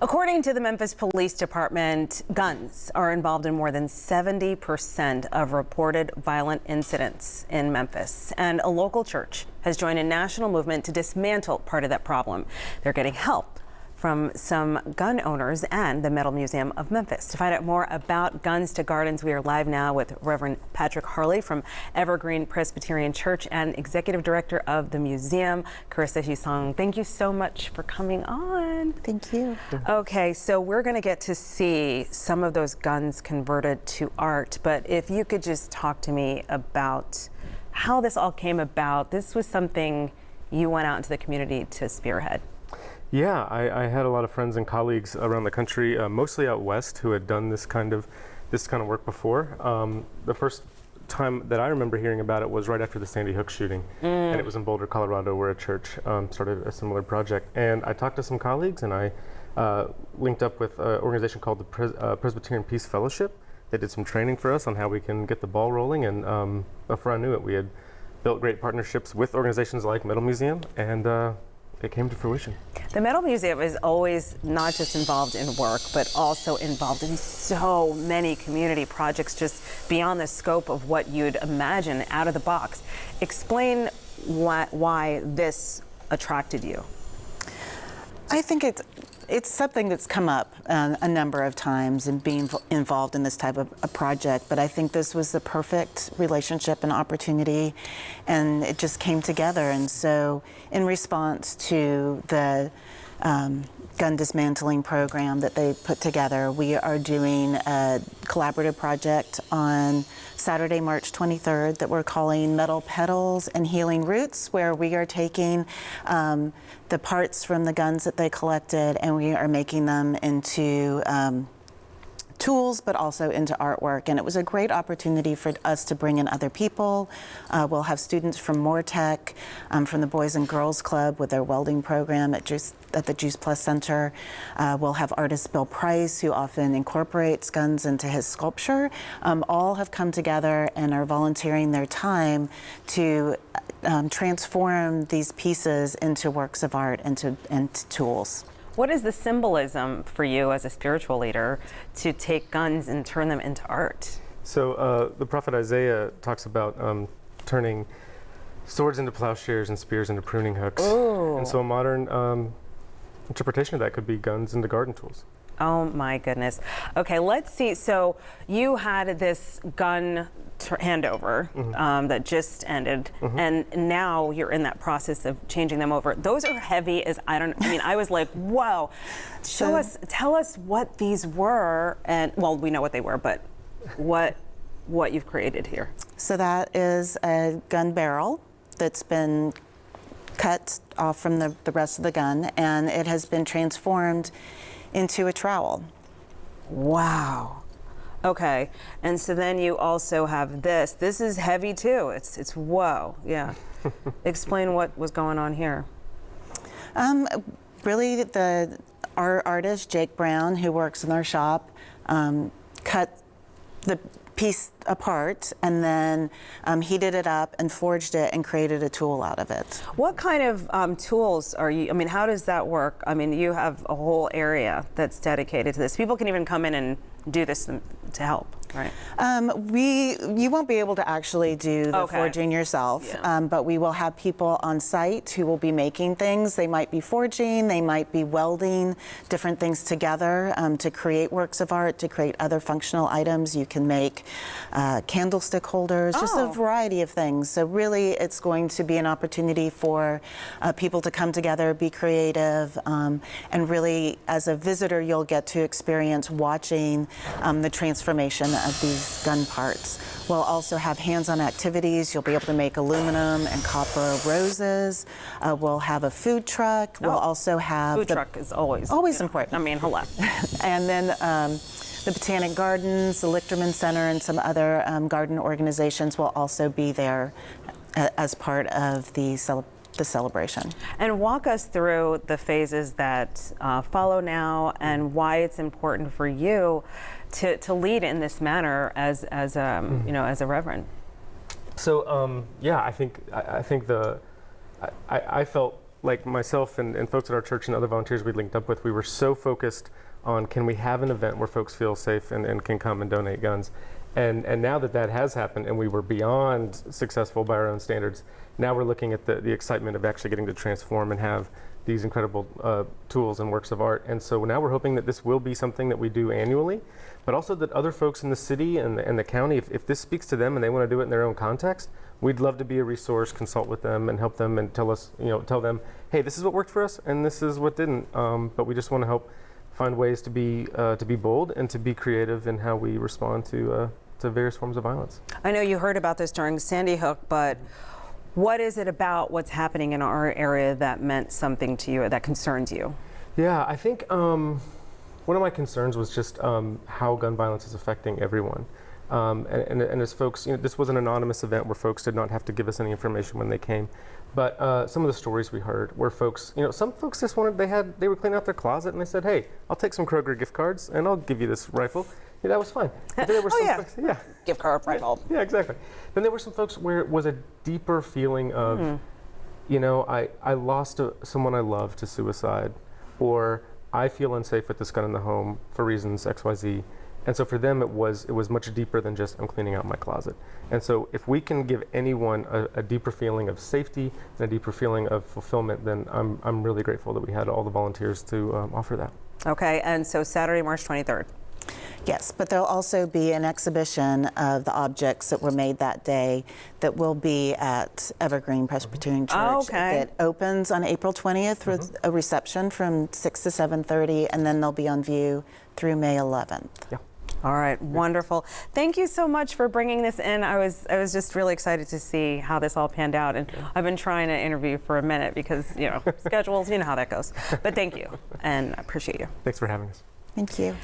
According to the Memphis Police Department, guns are involved in more than 70% of reported violent incidents in Memphis. And a local church has joined a national movement to dismantle part of that problem. They're getting help from some gun owners and the Metal Museum of Memphis. To find out more about Guns to Gardens, we are live now with Reverend Patrick Harley from Evergreen Presbyterian Church and Executive Director of the museum, Carissa Hisong. Thank you so much for coming on. Thank you. Okay, so we're going to get to see some of those guns converted to art, but if you could just talk to me about how this all came about. This was something you went out into the community to spearhead. Yeah, I had a lot of friends and colleagues around the country, mostly out west, who had done this kind of work before. The first time that I remember hearing about it was right after the Sandy Hook shooting, and it was in Boulder, Colorado, where a church started a similar project. And I talked to some colleagues, and I linked up with an organization called the Presbyterian Peace Fellowship. They did some training for us on how we can get the ball rolling, and before I knew it, we had built great partnerships with organizations like Metal Museum, and it came to fruition. The Metal Museum is always not just involved in work, but also involved in so many community projects just beyond the scope of what you'd imagine out of the box. Explain why this attracted you. I think it's something that's come up a number of times in being involved in this type of a project, but I think this was the perfect relationship and opportunity, and it just came together. And so in response to the gun dismantling program that they put together, we are doing a collaborative project on Saturday, March 23rd, that we're calling Metal Petals and Healing Roots, where we are taking the parts from the guns that they collected and we are making them into tools, but also into artwork. And it was a great opportunity for us to bring in other people. We'll have students from Moretech, from the Boys and Girls Club with their welding program at the Juice Plus Center. We'll have artist Bill Price, who often incorporates guns into his sculpture. All have come together and are volunteering their time to transform these pieces into works of art and to tools. What is the symbolism for you as a spiritual leader to take guns and turn them into art? So the prophet Isaiah talks about turning swords into plowshares and spears into pruning hooks. Ooh. And so a modern interpretation of that could be guns into garden tools. Oh my goodness. Okay, let's see. So you had this gun handover that just ended, and now you're in that process of changing them over. Those are heavy as I was like, whoa. Tell us what these were, and well, we know what they were, but what you've created here. So that is a gun barrel that's been cut off from the rest of the gun, and it has been transformed into a trowel. Wow. Okay, and so then you also have this. This is heavy too. It's whoa, yeah. Explain what was going on here. Really, our artist Jake Brown, who works in our shop, cut the piece apart, and then heated it up and forged it and created a tool out of it. What kind of tools are you, how does that work? You have a whole area that's dedicated to this. People can even come in and do this to help, right? You won't be able to actually do the forging yourself, yeah. But we will have people on site who will be making things. They might be forging, they might be welding different things together to create works of art, to create other functional items. You can make candlestick holders, just a variety of things. So really, it's going to be an opportunity for people to come together, be creative, and really, as a visitor, you'll get to experience watching the transformation of these gun parts. We'll also have hands-on activities. You'll be able to make aluminum and copper roses. We'll have a food truck. We'll also have food truck is always important. Hello. And then the Botanic Gardens, the Lichterman Center, and some other garden organizations will also be there as part of the celebration. And walk us through the phases that follow now, and why it's important for you to lead in this manner as a reverend. So I think I felt like myself and folks at our church and other volunteers we linked up with, we were so focused on, can we have an event where folks feel safe and can come and donate guns? And now that that has happened and we were beyond successful by our own standards, now we're looking at the excitement of actually getting to transform and have these incredible tools and works of art. And so now we're hoping that this will be something that we do annually, but also that other folks in the city and the county, if this speaks to them and they want to do it in their own context, we'd love to be a resource, consult with them and help them and tell them, hey, this is what worked for us and this is what didn't. But we just want to help find ways to be bold and to be creative in how we respond to various forms of violence. I know you heard about this during Sandy Hook, but what is it about what's happening in our area that meant something to you or that concerns you? Yeah, I think one of my concerns was just how gun violence is affecting everyone. And as folks, this was an anonymous event where folks did not have to give us any information when they came. But some of the stories we heard were folks, some folks just wanted, they were cleaning out their closet and they said, hey, I'll take some Kroger gift cards and I'll give you this rifle. Yeah, that was fine. But then there were folks, Gift card rifle. Yeah, exactly. Then there were some folks where it was a deeper feeling of, I lost someone I love to suicide, or I feel unsafe with this gun in the home for reasons X, Y, Z. And so for them, it was much deeper than just I'm cleaning out my closet. And so if we can give anyone a deeper feeling of safety and a deeper feeling of fulfillment, then I'm really grateful that we had all the volunteers to offer that. Okay, and so Saturday, March 23rd. Yes, but there'll also be an exhibition of the objects that were made that day that will be at Evergreen Presbyterian Church. Oh, okay. It opens on April 20th with a reception from 6 to 7:30, and then they'll be on view through May 11th. Yeah. All right, wonderful. Thank you so much for bringing this in. I was just really excited to see how this all panned out, and I've been trying to interview for a minute because schedules, you know how that goes. But thank you, and I appreciate you. Thanks for having us. Thank you.